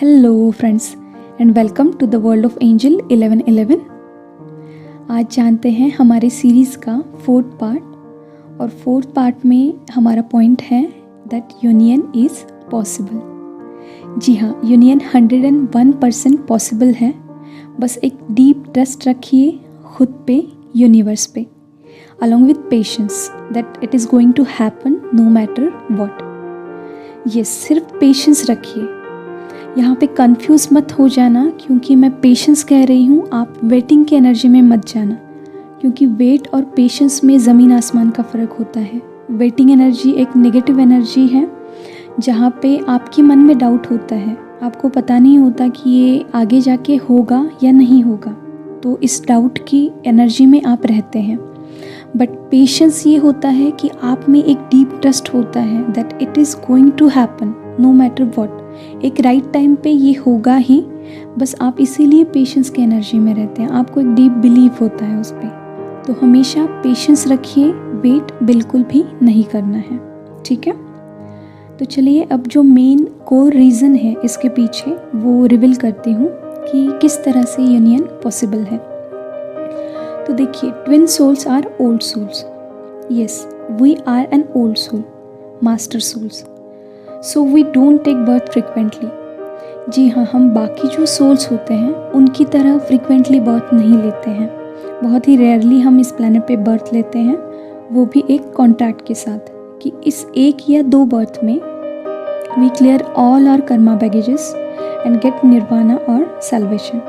Hello friends and welcome to the world of angel 1111। आज जानते हैं हमारे सीरीज़ का फोर्थ पार्ट और फोर्थ पार्ट में हमारा पॉइंट है दैट यूनियन इज़ पॉसिबल। जी हाँ, यूनियन 101% पॉसिबल है। बस एक डीप ट्रस्ट रखिए खुद पे, यूनिवर्स पे, along with patience that it is going to happen no matter what. ये सिर्फ पेशेंस रखिए। यहाँ पे कंफ्यूज मत हो जाना क्योंकि मैं पेशेंस कह रही हूँ, आप वेटिंग की एनर्जी में मत जाना, क्योंकि वेट और पेशेंस में ज़मीन आसमान का फ़र्क होता है। वेटिंग एनर्जी एक नेगेटिव एनर्जी है जहाँ पे आपके मन में डाउट होता है, आपको पता नहीं होता कि ये आगे जाके होगा या नहीं होगा, तो इस डाउट की एनर्जी में आप रहते हैं। बट पेशेंस ये होता है कि आप में एक डीप ट्रस्ट होता है that it is going to happen no matter what. एक राइट टाइम पे ये होगा ही, बस आप इसीलिए पेशेंस की एनर्जी में रहते हैं, आपको एक डीप बिलीव होता है उस पर। तो हमेशा पेशेंस रखिए, वेट बिल्कुल भी नहीं करना है, ठीक है। तो चलिए अब जो मेन कोर रीज़न है इसके पीछे वो रिवील करती हूँ कि किस तरह से यूनियन पॉसिबल है। तो देखिए, twin souls are old souls. Yes, we are an old soul, master souls. So we don't take birth frequently. जी हाँ, हम बाकी जो सोल्स होते हैं उनकी तरह फ्रिक्वेंटली बर्थ नहीं लेते हैं। बहुत ही रेयरली हम इस प्लैनेट पे बर्थ लेते हैं, वो भी एक कॉन्ट्रैक्ट के साथ कि इस एक या दो बर्थ में we clear all our karma baggages and get nirvana और salvation.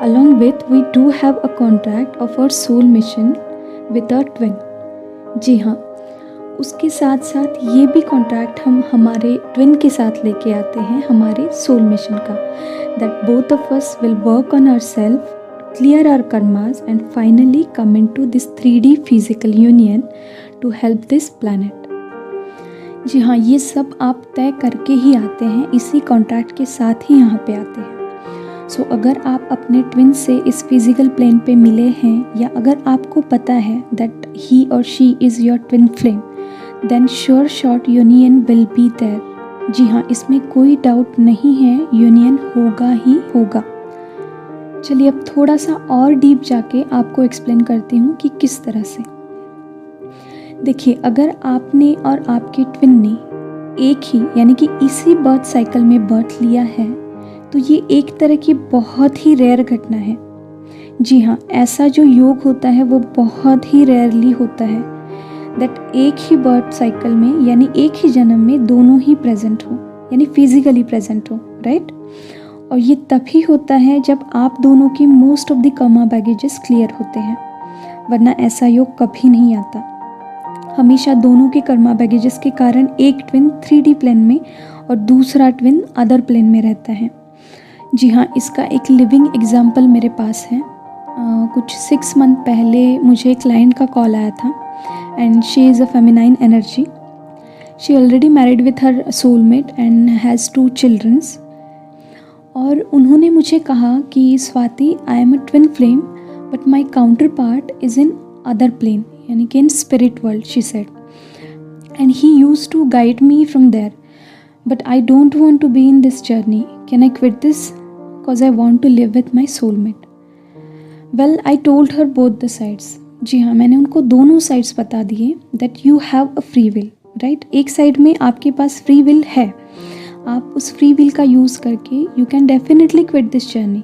Along with we do have a contract of our soul mission with a twin. जी हाँ, उसके साथ साथ ये भी कॉन्ट्रैक्ट हम हमारे ट्विन के साथ लेके आते हैं हमारे सोल मिशन का, that both of us will work on ourself, clear our karmas and finally come into this 3D physical union to help this planet. जी हाँ, ये सब आप तय करके ही आते हैं, इसी कॉन्ट्रैक्ट के साथ ही यहाँ पे आते हैं। सो अगर आप अपने ट्विन से इस फिजिकल प्लेन पे मिले हैं, या अगर आपको पता है दैट ही और she is your twin flame, then sure short union will be there. जी हाँ, इसमें कोई डाउट नहीं है, यूनियन होगा ही होगा। चलिए अब थोड़ा सा और डीप जाके आपको एक्सप्लेन करती हूँ कि किस तरह से। देखिए, अगर आपने और आपके ट्विन ने एक ही यानी कि इसी बर्थ साइकिल में बर्थ लिया है, तो ये एक तरह की बहुत ही रेयर घटना है। जी हाँ, ऐसा जो योग होता है वो बहुत ही रेयरली होता है दैट एक ही बर्थ साइकिल में यानी एक ही जन्म में दोनों ही प्रेजेंट हो, यानी फिजिकली प्रेजेंट हो, राइट। और ये तभी होता है जब आप दोनों की most of the Karma baggages clear होते हैं, वरना ऐसा योग कभी नहीं आता। हमेशा दोनों के कर्मा बैगेजेस के कारण एक ट्विन 3D प्लेन में और दूसरा ट्विन अदर प्लेन में रहता है। जी हाँ, इसका एक लिविंग एग्जाम्पल मेरे पास है। कुछ 6 मंथ पहले मुझे एक क्लाइंट का कॉल आया था and she is a feminine energy. She already married with her soulmate and has 2 children. और उन्होंने मुझे कहा कि Swati, I am a twin flame but my counterpart is in other plane, यानी कि in spirit world, she said, and he used to guide me from there, but I don't want to be in this journey. Can I quit this? Because I want to live with my soulmate. Well, I told her both the sides. जी हाँ, मैंने उनको दोनों sides बता दिए that you have a free will, right. एक side में आपके पास फ्री विल है, आप उस फ्री विल का यूज़ करके you can definitely quit this journey,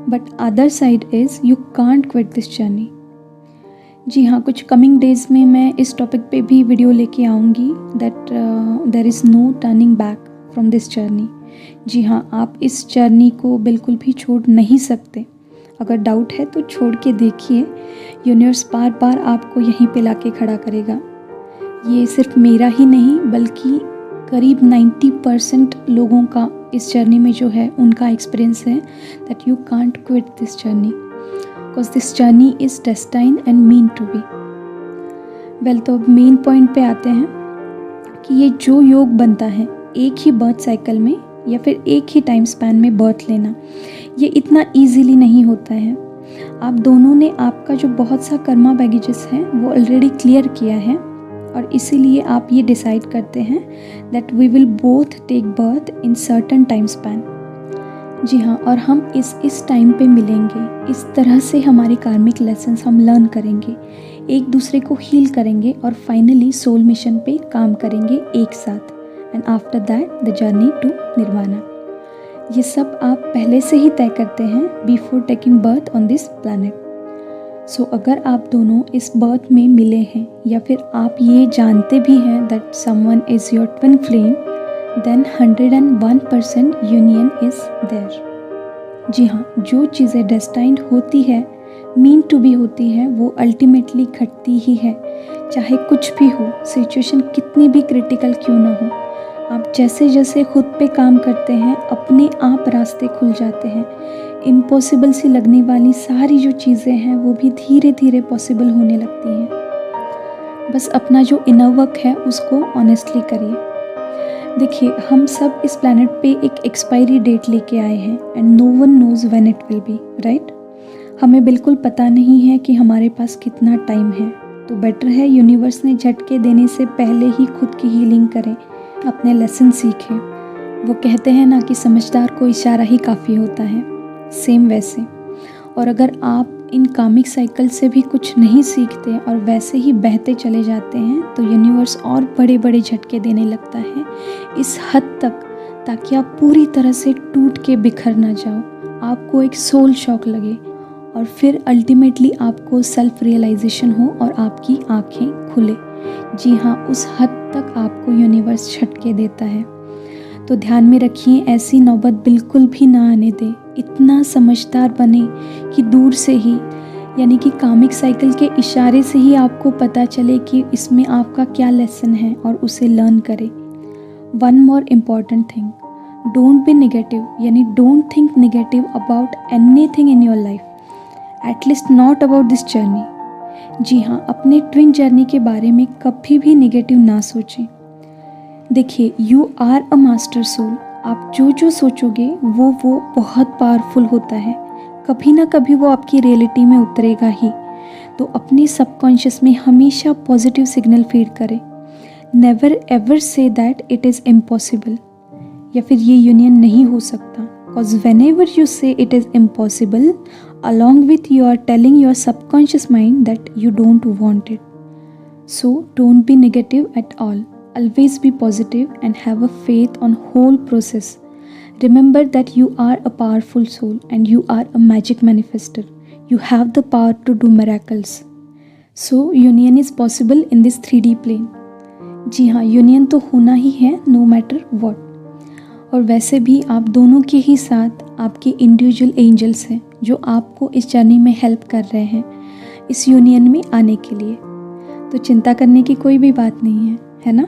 but other side is you can't quit this journey. जी हाँ, कुछ कमिंग डेज में मैं इस टॉपिक पे भी वीडियो लेके आऊँगी that there is no turning back from this journey. जी हाँ, आप इस जर्नी को बिल्कुल भी छोड़ नहीं सकते। अगर डाउट है तो छोड़ के देखिए, यूनिवर्स बार बार आपको यहीं पे लाके खड़ा करेगा। ये सिर्फ मेरा ही नहीं बल्कि करीब 90% लोगों का इस जर्नी में जो है उनका एक्सपीरियंस है that you can't quit this journey because this journey is destine and mean to be. Well, तो अब मेन पॉइंट पे आते हैं कि ये जो योग बनता है एक ही बर्थ साइकिल में या फिर एक ही टाइम स्पैन में बर्थ लेना, ये इतना ईजीली नहीं होता है। आप दोनों ने आपका जो बहुत सा कर्मा बैगेजेस है वो ऑलरेडी क्लियर किया है, और इसीलिए आप ये डिसाइड करते हैं that we will both take birth in certain time span. जी हाँ, और हम इस टाइम पे मिलेंगे, इस तरह से हमारे कार्मिक लेसन्स हम लर्न करेंगे, एक दूसरे को हील करेंगे और फाइनली सोल मिशन पे काम करेंगे एक साथ। And after that the journey to nirvana. ये सब आप पहले से ही तय करते हैं before taking birth on this planet. So अगर आप दोनों इस बर्थ में मिले हैं या फिर आप ये जानते भी हैं that someone is your twin flame, then 101% union is there. जी हाँ, जो चीज़ें डेस्टाइंड होती है, मीन टू बी होती है, वो अल्टीमेटली घटती ही है, चाहे कुछ भी हो, सिचुएशन कितनी भी क्रिटिकल क्यों ना हो। आप जैसे जैसे खुद पे काम करते हैं, अपने आप रास्ते खुल जाते हैं। इम्पॉसिबल सी लगने वाली सारी जो चीज़ें हैं वो भी धीरे धीरे पॉसिबल होने लगती हैं। बस अपना जो इनर वर्क है उसको ऑनेस्टली करिए। देखिए, हम सब इस प्लैनेट पे एक एक्सपायरी डेट लेके आए हैं and no one knows when it will be, right. हमें बिल्कुल पता नहीं है कि हमारे पास कितना टाइम है, तो बेटर है यूनिवर्स ने झटके देने से पहले ही खुद की हीलिंग करें, अपने लेसन सीखें। वो कहते हैं ना कि समझदार को इशारा ही काफ़ी होता है, सेम वैसे। और अगर आप इन कामिक साइकिल से भी कुछ नहीं सीखते और वैसे ही बहते चले जाते हैं तो यूनिवर्स और बड़े बड़े झटके देने लगता है, इस हद तक ताकि आप पूरी तरह से टूट के बिखर ना जाओ, आपको एक सोल शॉक लगे और फिर अल्टीमेटली आपको सेल्फ रियलाइजेशन हो और आपकी आँखें खुले। जी हाँ, उस हद तक आपको यूनिवर्स झटके देता है। तो ध्यान में रखिए, ऐसी नौबत बिल्कुल भी ना आने दें। इतना समझदार बने कि दूर से ही, यानी कि कामिक साइकिल के इशारे से ही आपको पता चले कि इसमें आपका क्या लेसन है और उसे लर्न करें। One more important thing, don't be negative, यानी don't think negative about anything in your life, at least not about this journey. जी हाँ, अपने ट्विन जर्नी के बारे में कभी भी नेगेटिव ना सोचें। देखिए, you are a master soul. आप जो जो सोचोगे वो बहुत पावरफुल होता है, कभी ना कभी वो आपकी रियलिटी में उतरेगा ही। तो अपने सबकॉन्शियस में हमेशा पॉजिटिव सिग्नल फीड करें। Never ever say that it is impossible या फिर ये यूनियन नहीं हो सकता, बिकॉज वेन एवर यू से it is impossible, along with you are telling your subconscious mind that you don't want it. So don't be negative at all. Always be positive and have a faith on whole process. Remember that you are a powerful soul and you are a magic manifester. You have the power to do miracles. So union is possible in this 3D plane. जी हाँ, union तो होना ही है no matter what. और वैसे भी आप दोनों के ही साथ आपके इंडिविजुअल एंजल्स हैं जो आपको इस जर्नी में हेल्प कर रहे हैं इस यूनियन में आने के लिए। तो चिंता करने की कोई भी बात नहीं है ना।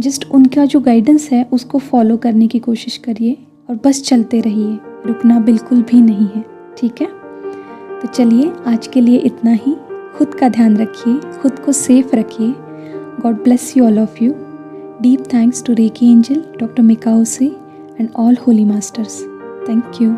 जस्ट उनका जो गाइडेंस है उसको फॉलो करने की कोशिश करिए और बस चलते रहिए, रुकना बिल्कुल भी नहीं है, ठीक है। तो चलिए, आज के लिए इतना ही। खुद का ध्यान रखिए, खुद को सेफ रखिए। God bless you all of you. Deep thanks to Reiki Angel, Dr. Mikao Se, and all Holy Masters. Thank you.